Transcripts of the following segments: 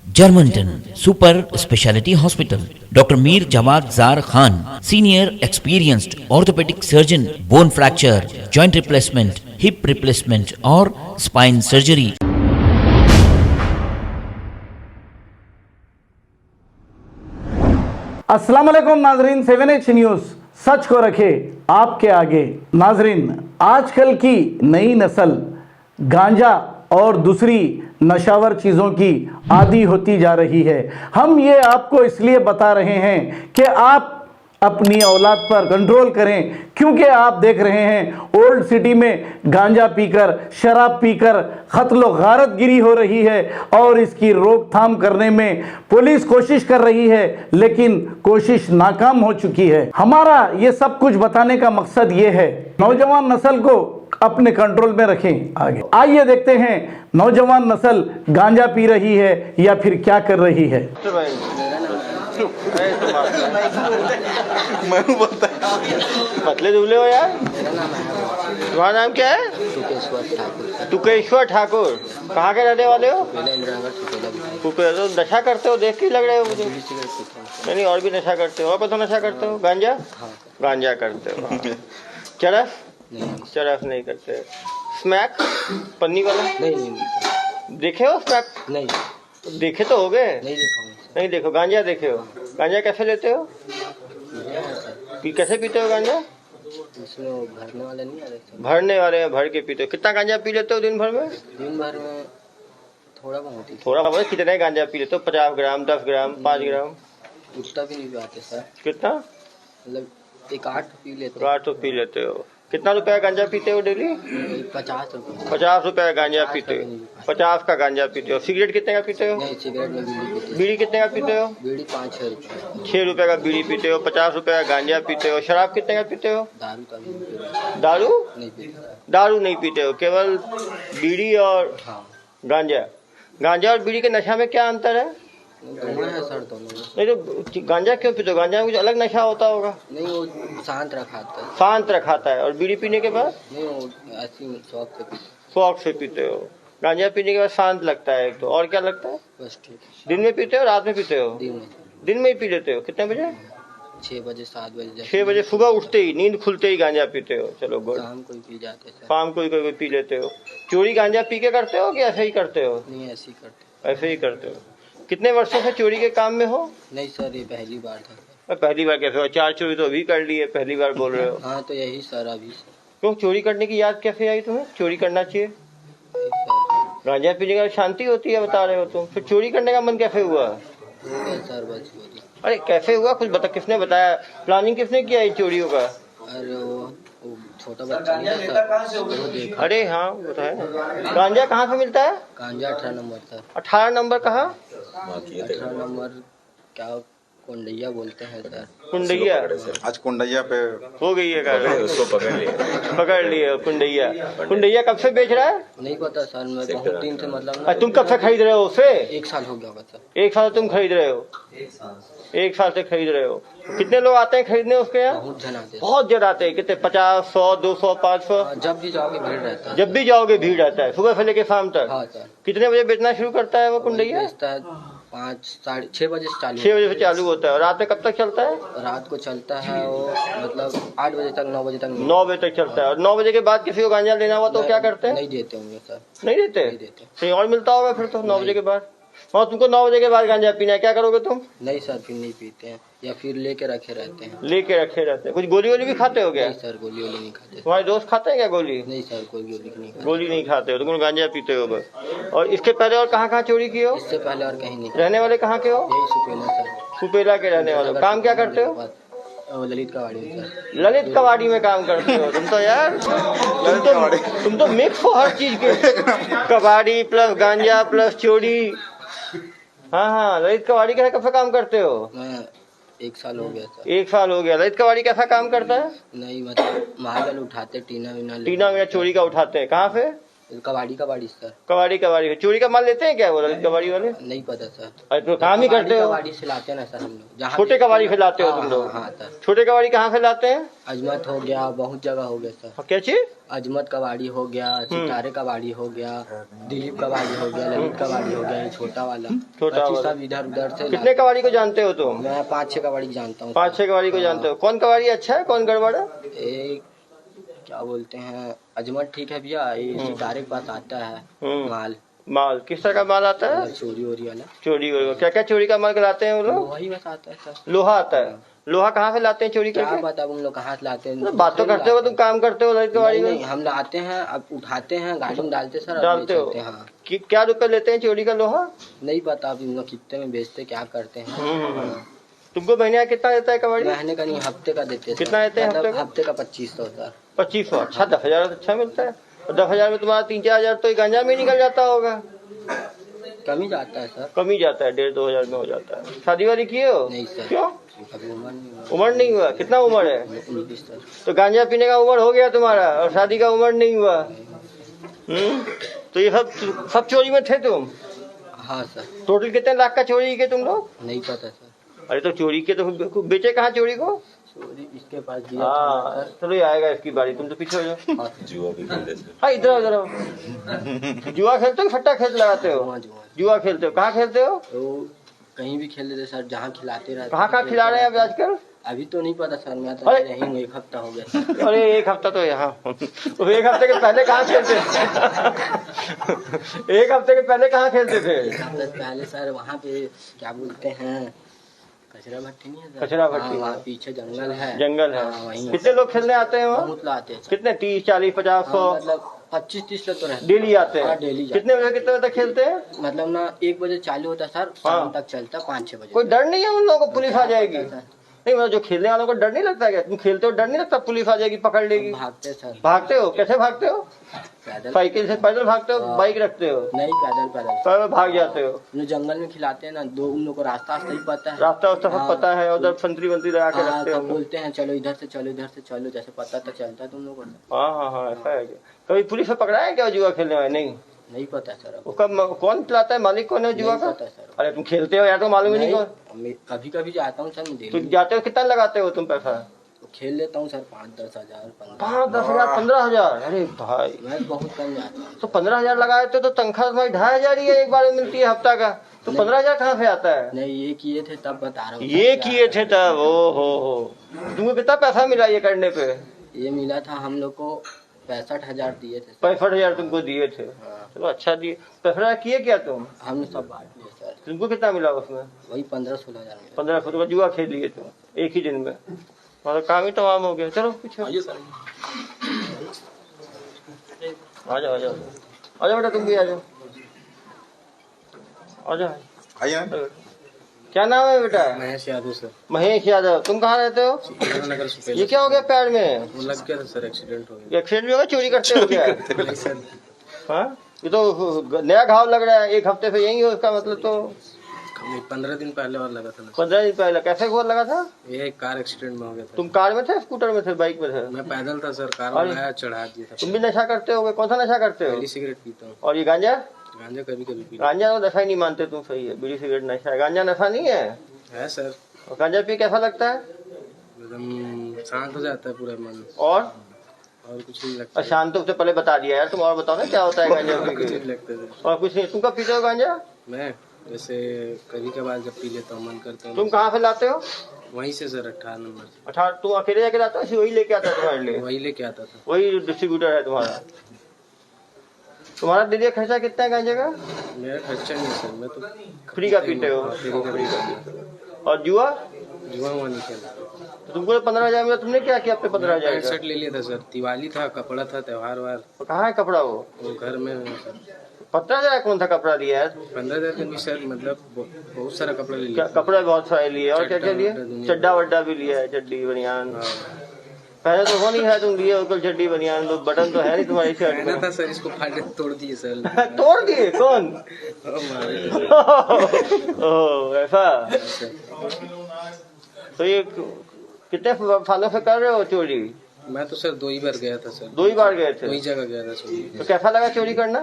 Germanton super speciality hospital, doctor Mir Jawad Zar Khan, senior experienced orthopaedic surgeon, bone fracture, joint replacement, hip replacement और spine surgery. अस्सलाम वालेकुम नाजरीन, 7H news सच को रखे आपके आगे। नाजरीन, आजकल की नई नस्ल गांजा और दूसरी नशावर चीज़ों की आदी होती जा रही है। हम ये आपको इसलिए बता रहे हैं कि आप अपनी औलाद पर कंट्रोल करें, क्योंकि आप देख रहे हैं ओल्ड सिटी में गांजा पीकर, शराब पीकर कत्ल गारत गिरी हो रही है और इसकी रोकथाम करने में पुलिस कोशिश कर रही है, लेकिन कोशिश नाकाम हो चुकी है। हमारा ये सब कुछ बताने का मकसद ये है, नौजवान नस्ल को अपने कंट्रोल में रखें। आगे आइए देखते हैं नौजवान नस्ल गांजा पी रही है या फिर क्या कर रही है। मैं बोलता पतले दुबले हो यार। तुम्हारा नाम क्या है? तुकेश्वर ठाकुर। कहाँ के रहने वाले हो? तो नशा करते हो, देख के लग रहे हो मुझे। नहीं, और भी नशा करते हो? और तो नशा करते हो? गांजा? गांजा करते हो? चरस? चरस नहीं करते। स्मैक पन्नी वाला नहीं देखे हो? स्मैक नहीं देखे तो हो गए? नहीं देखो। गांजा देखे हो? गांजा कैसे लेते हो? कैसे पीते हो गांजा? इसमें भरने वाले नहीं आ रहे। भरने वाले भर के पीते हो। कितना गांजा पी लेते हो दिन भर में? दिन भर में थोड़ा बहुत। थोड़ा बहुत? कितने गांजा पी लेते हो? 50 ग्राम, 10 ग्राम, 5 ग्राम? उतना भी नहीं पाते सर। कितना? मतलब एक 8 पी लेते। 8 तो पी लेते हो। कितना रुपया गांजा पीते हो डेली? 50 रुपये। 50 रुपया गांजा पीते हो? 50 का गांजा पीते हो। सिगरेट कितने का पीते हो? नहीं, सिगरेट में बीड़ी पीते। बीड़ी कितने का पीते हो? बीड़ी 5-6 रुपये। 6 रुपए का बीड़ी पीते हो, 50 रुपए का गांजा पीते हो। शराब कितने का पीते हो? दारू का भी नहीं पीते। दारू? नहीं पीते। दारू नहीं पीते हो, केवल बीड़ी और हाँ, गांजा। गांजा और बीड़ी के नशा में क्या अंतर है? दोनों है सर, दोनों। नहीं तो गांजा क्यों पीते हो? गांजा में कुछ अलग नशा होता होगा। नहीं, वो शांत रखाता है। शांत रखाता है। और बीड़ी पीने के बाद? नहीं, वो ऐसी शौक से पीते। शौक से पीते हो। गांजा पीने के बाद शांत लगता है एक तो, और क्या लगता है? बस ठीक। दिन में पीते हो, रात में पीते हो? दिन में। दिन में ही पी लेते हो। कितने बजे? 6 बजे 7 बजे। 6 बजे सुबह उठते ही, नींद खुलते ही गांजा पीते हो। चलो गुड। शाम को ही पी जाते सर। शाम को कोई पी लेते हो। चोरी गांजा पी के करते हो कि ऐसे ही करते हो? नहीं, ऐसे ही करते। ऐसे ही करते हो। कितने वर्षों से चोरी के काम में हो? नहीं सर, ये पहली बार था सर। पहली बार कैसे हो? 4 चोरी तो अभी कर ली है, पहली बार बोल रहे हो। हाँ, तो यही सर अभी। क्यों चोरी करने की याद कैसे आई तुम्हें? चोरी करना चाहिए। सर गांजा पीने का शांति होती है बता रहे हो तुम, फिर चोरी करने का मन कैसे हुआ? सर बस वही। अरे कैसे हुआ कुछ बता, किसने बताया? प्लानिंग किसने किया है चोरियों का? अरे वो छोटा बच्चा नहीं था सर, वो देखा। अरे हाँ वो तो है। गांजा कहाँ से मिलता है? गांजा 18 नंबर सर। 18 नंबर कहाँ? 18 नंबर क्या कोंडैया बोलते हैं सर। कुंडैया? आज कुंडैया पे हो गई है गाड़ी, उसको पकड़ लिए कुंडैया। कुंडैया कब से बेच रहा है? नहीं पता सर, मैं बहुत दिन से मतलब ना। तुम कब से खरीद रहे हो उसे? 1 साल हो गया होगा सर। 1 साल तुम खरीद रहे हो? 1 साल से खरीद रहे हो। कितने लोग आते हैं खरीदने उसके यहाँ? बहुत जन आते हैं। बहुत जन आते हैं। कितने? 50, 100, 200, 500? जब भी जाओगे भीड़ रहता है। जब भी जाओगे भीड़ रहता है, सुबह से लेके शाम तक। हाँ सर। कितने बजे बेचना शुरू करता है वो कुंडैया? बेचता है 5 साढ़े 6 बजे से चालू। 6 बजे से चालू होता है। और रात में कब तक चलता है? रात को चलता है वो, मतलब 8 बजे तक, 9 बजे तक। 9 बजे तक चलता है। और 9 बजे के बाद किसी को गांजा लेना हुआ तो क्या करते हैं? नहीं देते होंगे सर। नहीं देते? नहीं देते। कहीं और मिलता होगा फिर तो 9 बजे के बाद। और तुमको 9 बजे के बाद गांजा पीना है, क्या करोगे तुम? नहीं सर, फिर नहीं पीते हैं या फिर लेके रखे रहते हैं। लेके रखे रहते हैं। कुछ गोली वोली भी खाते हो क्या? नहीं सर, गोली वोली नहीं खाते। तुम्हारे दोस्त खाते हैं क्या गोली? नहीं सर, कोई गोली नहीं खाते। गोली नहीं खाते हो, तुम गांजा पीते हो बस। और इसके पहले और कहाँ कहाँ चोरी की हो? इससे पहले और कहीं नहीं। रहने वाले कहाँ के हो? यही सुपेला सर। सुपेला के रहने वाले। काम क्या करते हो? ललित कबाड़ी में सर। ललित कबाड़ी में काम करते हो तुम तो यार। तुम तो मिक्स हो हर चीज के। कबाड़ी प्लस गांजा प्लस चोरी। हाँ हाँ, ललित कबाड़ी का कैसा काम करते हो? मैं 1 साल हो गया सर। 1 साल हो गया। ललित कबाड़ी कैसा काम करता है? नहीं मतलब माल उठाते, टीना वीना टीना वीना चोरी का उठाते हैं। कहाँ से? कबाड़ी सर। कबाड़ी चोरी का माल लेते हैं क्या वो कबाड़ी वाले? नहीं पता सर। अरे तो काम ही करते हो। कबाड़ी से लाते हैं ना सर हम लोग। जहाँ छोटे कबाड़ी फैलाते हो तुम लोग? हाँ सर। छोटे कबाड़ी कहाँ फैलाते हैं? अजमत हो गया, बहुत जगह हो गया सर। क्या चीज? अजमत कबाड़ी हो गया, सितारे कबाड़ी हो गया, दिलीप कबाड़ी हो गया, ललित कबाड़ी हो गया, ये छोटा वाला सब इधर उधर से। कितने कबाड़ी को जानते हो तुम? मैं 5-6 कबाड़ी जानता हूँ। 5-6 कबाड़ी को जानते हो। कौन कबाड़ी अच्छा है, कौन गड़बड़ है? एक क्या बोलते हैं, अजमत ठीक है भैया, ये सितारे के पास आता है माल। किस तरह का माल आता है? चोरी वाला। चोरी क्या क्या चोरी का माल लाते हैं वो लोग? वही बस आता है सर। लोहा आता है। लोहा कहाँ से लाते हैं चोरी करके? क्या पता उन लोग कहाँ से लाते हैं। बात तो करते हो, तुम काम करते हो ललित कबाड़ी में? नहीं, हम लाते हैं, अब उठाते हैं, गाड़ी में डालते सर। डालते हो? हाँ। क्या रुपए लेते हैं चोरी का लोहा? नहीं पता अब इन लोग कितने में बेचते, क्या करते हैं। तुमको महीने का कितना देता है कबाड़ी? महीने का नहीं, हफ्ते का देते हैं। कितना देते हैं हफ्ते का 2500 सर। 2500? अच्छा, 10,000 अच्छा मिलता है। 10,000 में तुम्हारा 3-4 हजार तो गांजा में निकल जाता होगा। कम ही जाता है सर। कम ही जाता है, 1,500-2 हजार में हो जाता है। शादी वादी किए हो? नहीं सर। क्यों? अभी उम्र नहीं हुआ? कितना उम्र है? 19 सर। तो गांजा पीने का उम्र हो गया तुम्हारा और शादी का उम्र नहीं हुआ। तो ये सब चोरी में थे तुम? हाँ सर। टोटल कितने लाख का चोरी किए तुम लोग? नहीं पता सर। अरे तो चोरी के तो बेचे कहाँ चोरी को? चोरी इसके पास दिया। हाँ चलो ये आएगा इसकी बारी, तुम तो पीछे हो जाओ। जुआ भी खेलते। हाँ इधर आओ। जुआ खेलते हो, फट्टा खेल लगाते हो? जुआ खेलते हो। कहाँ खेलते हो? तो कहीं भी खेल लेते सर, जहाँ खिलाते रहते। कहाँ खिला रहे हैं अब आजकल? अभी तो नहीं पता सर, मैं तो नहीं हूँ, 1 हफ्ता हो गया। अरे 1 हफ्ता तो यहाँ तो 1 हफ्ते के पहले कहाँ खेलते थे? 1 हफ्ते के पहले कहाँ खेलते थे? 1 हफ्ते पहले सर वहाँ पे क्या बोलते हैं, कचरा भट्टी नहीं है सर? कचरा भट्टी। वहाँ पीछे जंगल है। वहीं। कितने लोग खेलने आते हैं वहाँ? बहुत लाते हैं। कितने? 30, 40, 50, 100? मतलब 25-30 लोग तो रहते हैं। डेली आते हैं? डेली। कितने बजे तक खेलते हैं? मतलब ना 1 बजे चालू होता है सर, शाम तक चलता है 5-6 बजे। कोई डर नहीं है उन लोगों को पुलिस आ जाएगी? नहीं मतलब जो खेलने वालों को डर नहीं लगता क्या? तुम खेलते हो, डर नहीं लगता पुलिस आ जाएगी पकड़ लेगी? भागते सर। भागते हो? कैसे भागते हो? पैदल। साइकिल से पैदल भागते हो? बाइक रखते हो? नहीं, पैदल। पैदल भाग जाते हो? जो जंगल में खिलाते हैं ना, उन लोग को रास्ता सही पता है। रास्ता सब पता है, उधर संतरी वंतरी लगा के रखते हो? बोलते हैं चलो इधर से चलो, जैसे पता तो चलता है तुम लोग को। हाँ ऐसा है क्या? कभी पुलिस से पकड़ा है क्या जुआ खेलने वाले? नहीं पता सर। उसका कौन खिलाता है? मालिक कौन है जुआ का? पता सर। अरे तुम खेलते हो यार, तो मालूम ही नहीं कौन? कभी जाता हूँ सर। तुम जाते हो, कितना लगाते हो तुम पैसा? खेल लेता हूँ सर, 5-10 हजार। 5-10 हजार? 15,000? अरे भाई मैं बहुत कम जाता हूँ। तो 15,000 लगाए थे तो तनख्वाह तुम्हारी 2,500 ही है, एक बार में मिलती है हफ्ता का। तो 15,000 कहाँ से आता है? नहीं, ये किए थे तब बता रहा हूँ। ये किए थे तब? ओ हो। तुमको कितना पैसा मिला ये करने पे? ये मिला था हम लोग को 65,000 दिए थे। 65,000 तुमको दिए थे? चलो अच्छा दिए। 65,000 किए क्या तुम? हमने सब बांट दिए सर। तुमको कितना मिला उसमें? वही 15-16 हजार मिला। 1500 का जुआ खेल लिए तुम एक ही दिन में? मतलब काम ही तमाम हो गया। चलो पीछे आ जाओ बेटा, तुम भी आ जाओ। क्या नाम है बेटा? महेश यादव सर। महेश यादव। तुम कहाँ रहते हो? नगर। ये क्या हो गया पैर में? लग गया था सर, एक्सीडेंट हो गया। एक्सीडेंट भी होगा? चोरी करते हो क्या? नहीं सर। हाँ ये तो नया घाव लग रहा है। 1 हफ्ते से यही हो इसका मतलब? तो 15 दिन पहले और लगा था। 15 दिन पहले? कैसे हुआ लगा था? ये कार एक्सीडेंट में हो गया था। तुम कार में थे, स्कूटर में थे, बाइक में थे? मैं पैदल था सर, कार में आया, चढ़ा दिया था। तुम भी नशा करते हो? कौन सा नशा करते हो? पहली सिगरेट पीता हूँ। और ये गांजा? गांजा कभी पी। गांजा तो नशा ही नहीं मानते तुम? सही है, बीड़ी सिगरेट नशा है, गांजा नशा नहीं है सर। और गांजा पी कैसा लगता है? एकदम शांत हो जाता है पूरा मन। और कुछ नहीं लगता। शांत तो पहले बता दिया यार, तुम और बताओ ना क्या होता है गांजा पी के? और कुछ नहीं। तुम कब पीते हो गांजा? मैं वैसे कभी कभार जब पी लेता हूँ, मन करता है। तुम कहाँ से लाते हो? वहीं से सर, 18 नंबर से। 18? तुम अकेले जाके लाते हो? वही लेके आता है तुम्हारे लिए? वही लेके आता था। वही डिस्ट्रीब्यूटर है तुम्हारा? तुम्हारा डेली खर्चा कितना है गांजे का? मेरा खर्चा नहीं सर, मैं तो फ्री का पीते हो? फ्री का। और जुआ? जुआ हुआ नहीं खेला। तो तुमको 15,000 मिला, तुमने क्या किया अपने 15,000 पैंट शर्ट ले लिया था सर, दिवाली था, कपड़ा था, त्योहार वार। तो कहाँ है कपड़ा? वो घर में है सर। 15,000 कौन सा कपड़ा लिया है? 15,000 का भी सर, मतलब बहुत सारा कपड़ा ले लिया। कपड़ा बहुत सारे लिए। और क्या क्या लिए? चड्डा वड्डा भी लिया है, चड्डी बनियान? पहले तो वो नहीं है, तुम लिए हो चड्डी बनियान, तो बटन तो है नहीं तुम्हारी शर्ट में। था सर, इसको फाड़ तोड़ दिए सर। तोड़ दिए? कौन? ओह ऐसा। तो ये कितने सालों से कर रहे हो चोरी? मैं तो सर 2 ही बार गया था सर। 2 ही बार गए थे? 2 ही जगह गया था सर। तो कैसा लगा चोरी करना?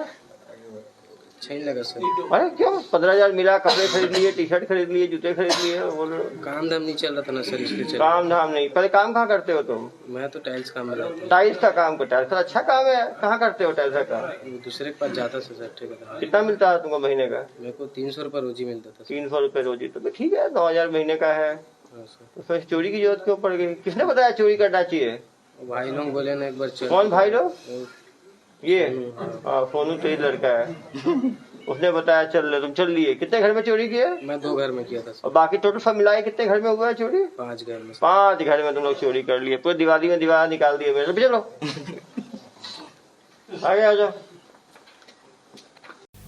अच्छा ही लगा सर। अरे क्यों? 15,000 मिला, कपड़े खरीद लिए, टी शर्ट खरीद लिए, जूते खरीद लिए, बोल रहे हो। काम धाम नहीं चल रहा था ना सर, इसलिए चल। काम धाम नहीं? पहले काम कहाँ करते हो तुम? मैं तो टाइल्स काम में रहता हूँ। टाइल्स का काम करता है? अच्छा काम है। कहाँ करते हो टाइल्स का काम? दूसरे के पास जाता सर ठेकेदार। कितना मिलता है तुमको महीने का? मेरे को 300 रुपये रोज ही मिलता था। 300 रुपए रोजी? तो ठीक है, 9,000 महीने का है। तो फिर चोरी की जरूरत क्यों पड़ गई? किसने बताया चोरी करना चाहिए? भाई लोग बोले ना एक बार चल। कौन भाई लोग? ये सोनू तो ही लड़का है। उसने बताया चल ले, तुम चल लिए। कितने घर में चोरी किए? मैं 2 घर में किया था सर। और बाकी टोटल सब मिलाए कितने घर में हुआ है चोरी? 5 घर में। 5 घर में तुम लोग चोरी कर लिए। पूरी दिवाली में दीवार निकाल दिए मेरे। चलो आगे आ जाओ।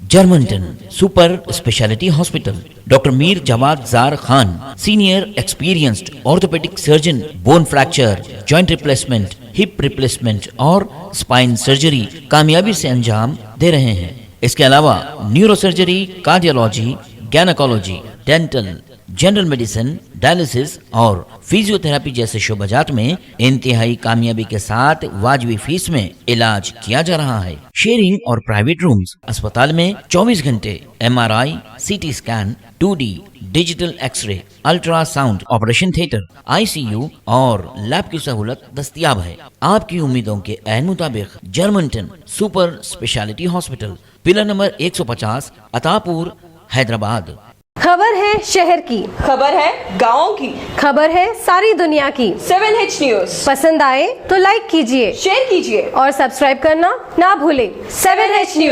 जर्मनटन super speciality hospital, doctor Mir Jamat Jar Khan, senior experienced orthopaedic surgeon, bone fracture, joint replacement, hip replacement और स्पाइन सर्जरी कामयाबी से अंजाम दे रहे हैं। इसके अलावा neurosurgery, cardiology, gynaecology, dental, general medicine, dialysis और फिजियोथेरेपी जैसे शोबाजात में इंतहाई कामयाबी के साथ वाजबी फीस में इलाज किया जा रहा है। शेयरिंग और प्राइवेट रूम्स। अस्पताल में 24 घंटे MRI, CT scan, 2D digital x-ray, ultrasound, operation theatre, ICU और लैब की सहूलत दस्तयाब है। आपकी उम्मीदों के ऐन मुताबिक Germanton super speciality hospital, pillar number 150, Attapur, Hyderabad. खबर है शहर की, खबर है गाँव की, खबर है सारी दुनिया की। 7H न्यूज पसंद आए तो लाइक कीजिए, शेयर कीजिए और सब्सक्राइब करना ना भूलें। 7H news.